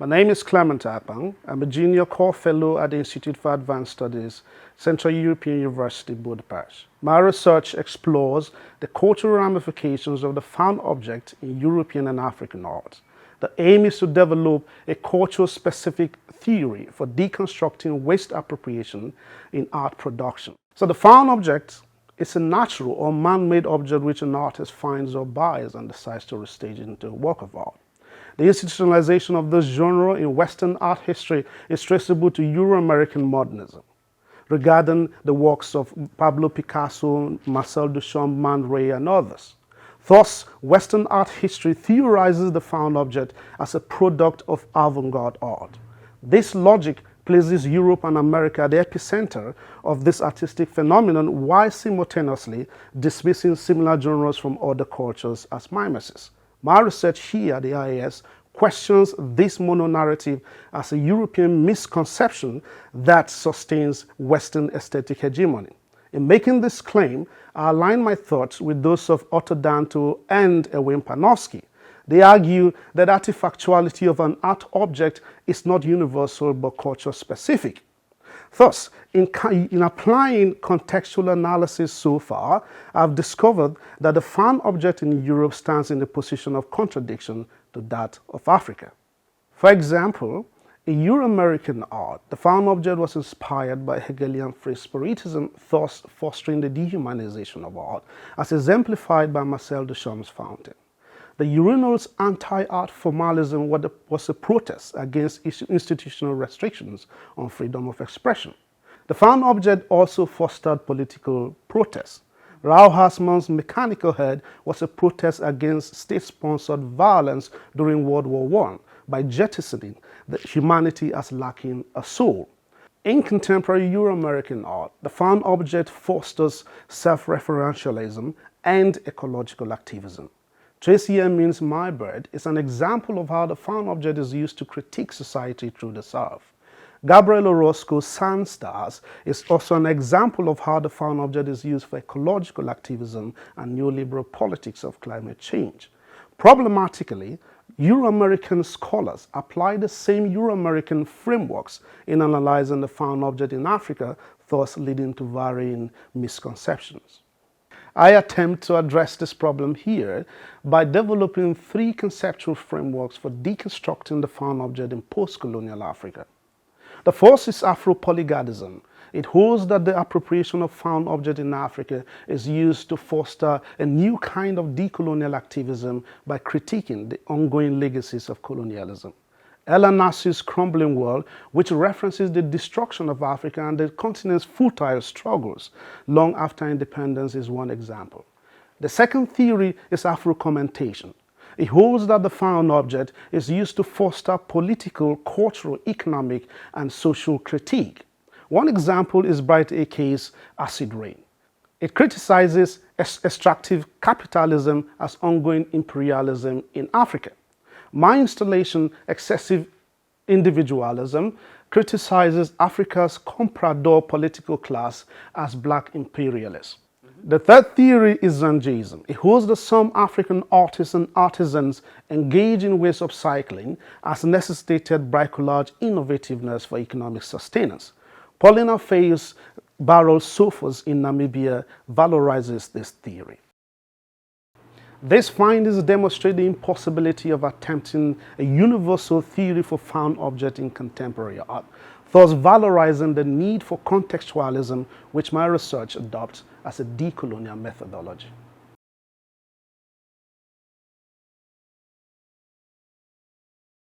My name is Clement Akpang. I'm a junior core fellow at the Institute for Advanced Studies, Central European University, Budapest. My research explores the cultural ramifications of the found object in European and African art. The aim is to develop a cultural-specific theory for deconstructing waste appropriation in art production. So the found object is a natural or man-made object which an artist finds or buys and decides to restage into a work of art. The institutionalization of this genre in Western art history is traceable to Euro-American modernism. Regarding the works of Pablo Picasso, Marcel Duchamp, Man Ray, and others. Thus, Western art history theorizes the found object as a product of avant-garde art. This logic places Europe and America at the epicenter of this artistic phenomenon while simultaneously dismissing similar genres from other cultures as mimesis. My research here at the IAS questions this mono-narrative as a European misconception that sustains Western aesthetic hegemony. In making this claim, I align my thoughts with those of Otto Danto and Erwin Panofsky. They argue that artifactuality of an art object is not universal but culture-specific. Thus, in applying contextual analysis so far, I've discovered that the found object in Europe stands in a position of contradiction to that of Africa. For example, in Euro-American art, the found object was inspired by Hegelian free spiritism, thus fostering the dehumanization of art, as exemplified by Marcel Duchamp's fountain. The urinal's anti-art formalism was a protest against institutional restrictions on freedom of expression. The found object also fostered political protests. Raoul Hassmann's Mechanical Head was a protest against state-sponsored violence during World War I by jettisoning the humanity as lacking a soul. In contemporary Euro-American art, the found object fosters self-referentialism and ecological activism. Tracy Emin's My Bird is an example of how the found object is used to critique society through the self. Gabriel Orozco's Sand Stars is also an example of how the found object is used for ecological activism and neoliberal politics of climate change. Problematically, Euro-American scholars apply the same Euro-American frameworks in analyzing the found object in Africa, thus leading to varying misconceptions. I attempt to address this problem here by developing three conceptual frameworks for deconstructing the found object in post-colonial Africa. The first is Afro-polygadism. It holds that the appropriation of found object in Africa is used to foster a new kind of decolonial activism by critiquing the ongoing legacies of colonialism. Ella Nassi's Crumbling World, which references the destruction of Africa and the continent's futile struggles long after independence, is one example. The second theory is Afro-commentation. It holds that the found object is used to foster political, cultural, economic, and social critique. One example is Bright A.K.'s Acid Rain. It criticizes extractive capitalism as ongoing imperialism in Africa. My installation, Excessive Individualism, criticizes Africa's comprador political class as black imperialists. The third theory is Zanjaism. It holds that some African artists and artisans engage in waste upcycling as necessitated bricolage innovativeness for economic sustenance. Paulina Faye's Barrel Sofas in Namibia valorizes this theory. These findings demonstrate the impossibility of attempting a universal theory for found object in contemporary art, thus valorizing the need for contextualism, which my research adopts as a decolonial methodology.